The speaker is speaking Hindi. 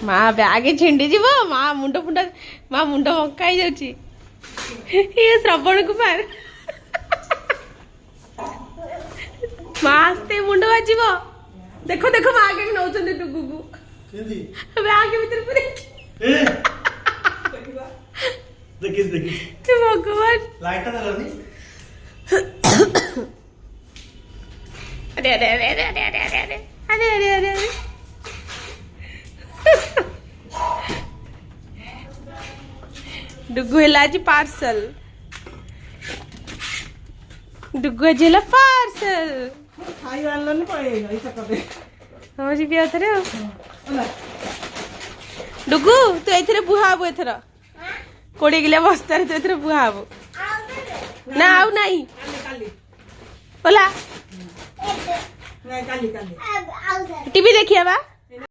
माँ बैग छिंडी जीव माँ मुंड फुंड माँ मुंड बंका ही जाउची ये श्रवण कुमार माँ आस्ते मुंड बाजिब देखो देखो माँ आगे नौचंदी टुकु को बैग भीतर पूरे देखिस देखिस भगवान लाइट दलनी अरे अरे अरे अरे अरे अरे अरे अरे अरे अरे अरे अरे डुगु हेला आज पार्सल डुगु आज हेला पार्सल खाई वालन पळेगा इसा कबे हम जी बिया थरे डुगु तू एथरे बुहाबो एथरा कोड़ी गिले बस्तार तू एथरे बुहाबो ना आउ नाही काली बोला नहीं काली टीवी देखिए बा